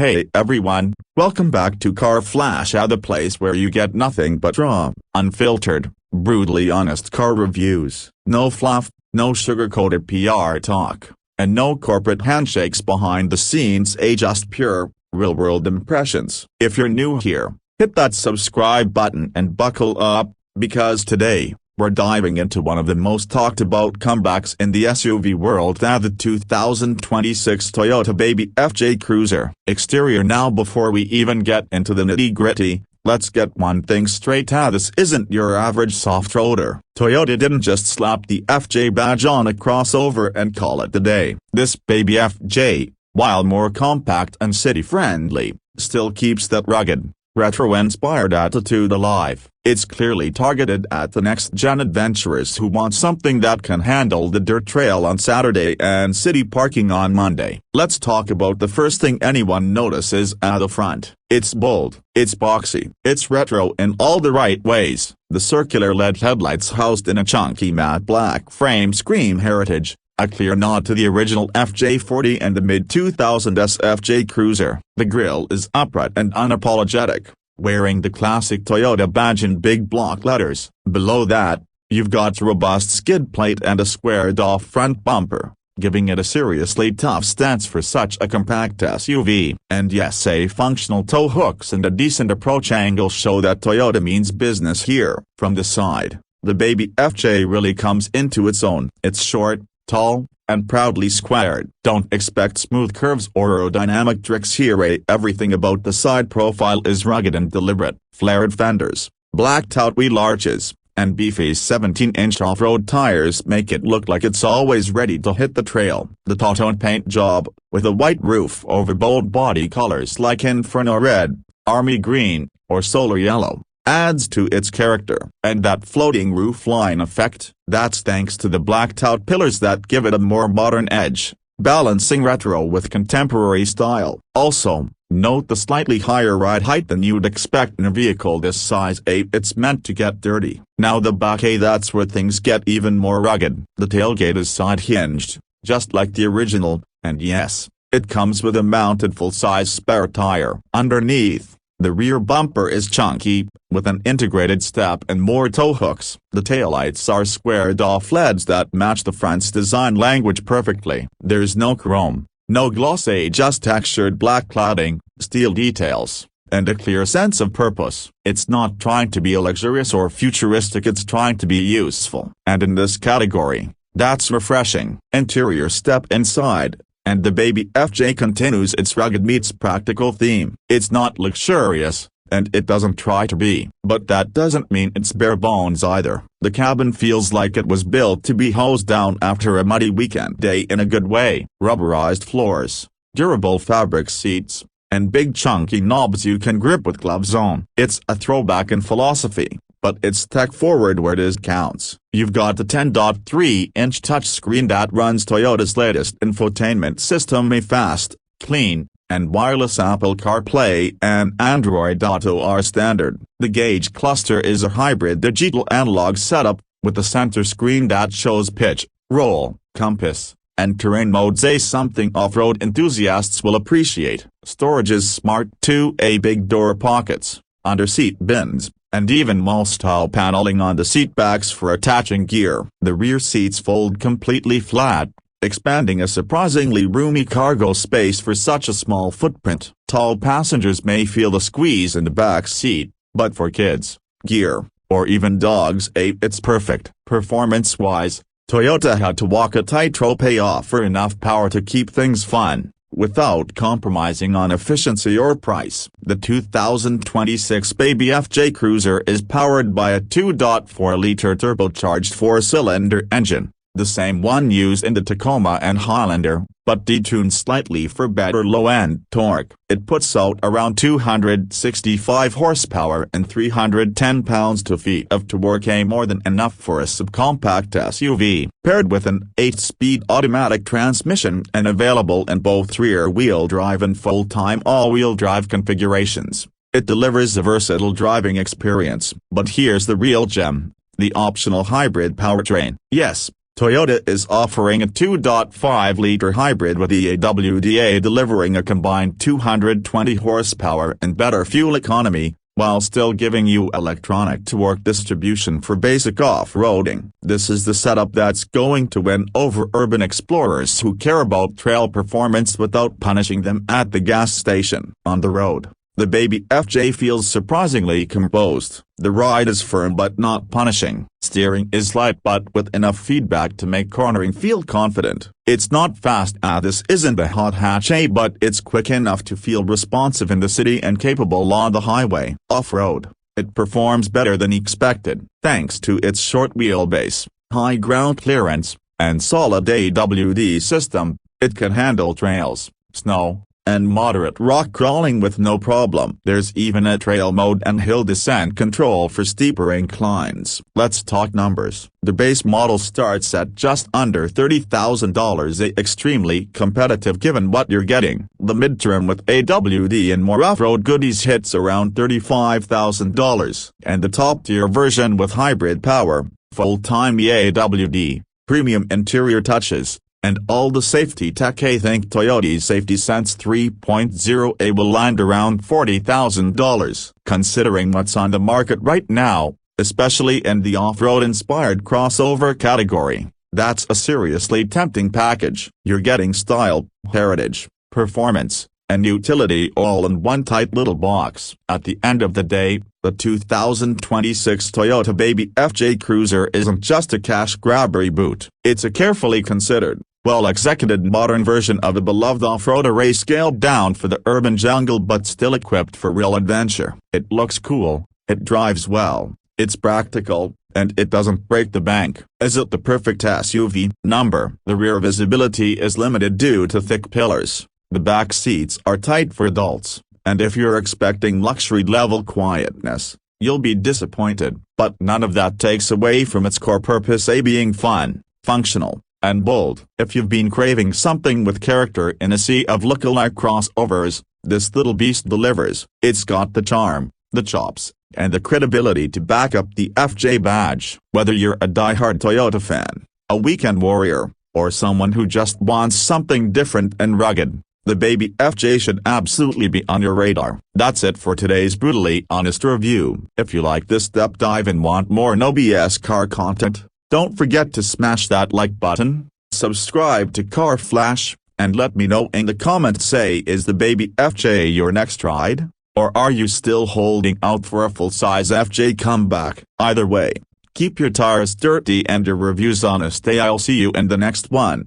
Hey everyone, welcome back to Car Flash, the place where you get nothing but raw, unfiltered, brutally honest car reviews. No fluff, no sugar-coated PR talk, and no corporate handshakes behind the scenes. Just pure, real-world impressions. If you're new here, hit that subscribe button and buckle up, because today, we're diving into one of the most talked about comebacks in the SUV world, the 2026 Toyota Baby FJ Cruiser. Exterior. Now, before we even get into the nitty-gritty, let's get one thing straight. This isn't your average soft-roader. Toyota didn't just slap the FJ badge on a crossover and call it a day. This Baby FJ, while more compact and city-friendly, still keeps that rugged, retro-inspired attitude alive. It's clearly targeted at the next-gen adventurers who want something that can handle the dirt trail on Saturday and city parking on Monday. Let's talk about the first thing anyone notices at the front. It's bold, it's boxy, it's retro in all the right ways. The circular LED headlights housed in a chunky matte black frame scream heritage, a clear nod to the original FJ40 and the mid-2000s FJ Cruiser. The grille is upright and unapologetic, wearing the classic Toyota badge in big block letters. Below that, you've got a robust skid plate and a squared-off front bumper, giving it a seriously tough stance for such a compact SUV. And yes, functional tow hooks and a decent approach angle show that Toyota means business here. From the side, the Baby FJ really comes into its own. It's short, tall, and proudly squared. Don't expect smooth curves or aerodynamic tricks here. Everything about the side profile is rugged and deliberate. Flared fenders, blacked-out wheel arches, and beefy 17-inch off-road tires make it look like it's always ready to hit the trail. The two-tone paint job, with a white roof over bold body colors like Inferno Red, Army Green, or Solar Yellow, adds to its character. And that floating roofline effect, that's thanks to the blacked-out pillars that give it a more modern edge, balancing retro with contemporary style. Also, note the slightly higher ride height than you'd expect in a vehicle this size. It's meant to get dirty. Now the back, that's where things get even more rugged. The tailgate is side-hinged, just like the original, and yes, it comes with a mounted full-size spare tire. Underneath, the rear bumper is chunky, with an integrated step and more tow hooks. The taillights are squared-off LEDs that match the front's design language perfectly. There's no chrome, no gloss, just textured black cladding, steel details, and a clear sense of purpose. It's not trying to be luxurious or futuristic, it's trying to be useful. And in this category, that's refreshing. Interior. Step inside, and the Baby FJ continues its rugged meets practical theme. It's not luxurious, and it doesn't try to be, but that doesn't mean it's bare bones either. The cabin feels like it was built to be hosed down after a muddy weekend day in a good way. Rubberized floors, durable fabric seats, and big chunky knobs you can grip with gloves on. It's a throwback in philosophy, but it's tech-forward where it counts. You've got the 10.3-inch touchscreen that runs Toyota's latest infotainment system. Fast, clean, and wireless Apple CarPlay and Android Auto are standard. The gauge cluster is a hybrid digital analog setup, with a center screen that shows pitch, roll, compass, and terrain modes. Something off-road enthusiasts will appreciate. Storage is smart too. Big door pockets, under-seat bins, and even mall-style paneling on the seatbacks for attaching gear. The rear seats fold completely flat, expanding a surprisingly roomy cargo space for such a small footprint. Tall passengers may feel the squeeze in the back seat, but for kids, gear, or even dogs, it's perfect. Performance-wise, Toyota had to walk a tightrope. Offer enough power to keep things fun, without compromising on efficiency or price. The 2026 Baby FJ Cruiser is powered by a 2.4-liter turbocharged four-cylinder engine, the same one used in the Tacoma and Highlander, but detuned slightly for better low-end torque. It puts out around 265 horsepower and 310 pounds-feet of torque, more than enough for a subcompact SUV. Paired with an 8-speed automatic transmission and available in both rear-wheel drive and full-time all-wheel drive configurations, it delivers a versatile driving experience. But here's the real gem, the optional hybrid powertrain. Yes, Toyota is offering a 2.5-liter hybrid with e-AWD delivering a combined 220 horsepower and better fuel economy, while still giving you electronic torque distribution for basic off-roading. This is the setup that's going to win over urban explorers who care about trail performance without punishing them at the gas station. On the road, the baby FJ feels surprisingly composed. The ride is firm but not punishing. Steering is light but with enough feedback to make cornering feel confident. It's not fast, this isn't a hot hatch, but it's quick enough to feel responsive in the city and capable on the highway. Off-road, it performs better than expected, thanks to its short wheelbase, high ground clearance, and solid e-AWD system. It can handle trails, snow, and moderate rock crawling with no problem. There's even a trail mode and hill descent control for steeper inclines. Let's talk numbers. The base model starts at just under $30,000, extremely competitive given what you're getting. The midterm with e-AWD and more off-road goodies hits around $35,000, and the top-tier version with hybrid power, full-time e-AWD, premium interior touches, and all the safety tech. Think Toyota's Safety Sense 3.0 will land around $40,000. Considering what's on the market right now, especially in the off-road inspired crossover category, that's a seriously tempting package. You're getting style, heritage, performance, and utility all in one tight little box. At the end of the day, the 2026 Toyota Baby FJ Cruiser isn't just a cash grab reboot. It's a carefully considered, well-executed modern version of a beloved off-road array scaled down for the urban jungle but still equipped for real adventure. It looks cool, it drives well, it's practical, and it doesn't break the bank. Is it the perfect SUV? Number. The rear visibility is limited due to thick pillars. The back seats are tight for adults, and if you're expecting luxury-level quietness, you'll be disappointed. But none of that takes away from its core purpose, being fun, functional, and bold. If you've been craving something with character in a sea of lookalike crossovers, this little beast delivers. It's got the charm, the chops, and the credibility to back up the FJ badge. Whether you're a die-hard Toyota fan, a weekend warrior, or someone who just wants something different and rugged, the Baby FJ should absolutely be on your radar. That's it for today's brutally honest review. If you like this deep dive and want more no BS car content, don't forget to smash that like button, subscribe to Car Flash, and let me know in the comments, say, is the Baby FJ your next ride? Or are you still holding out for a full-size FJ comeback? Either way, keep your tires dirty and your reviews honest. I'll see you in the next one.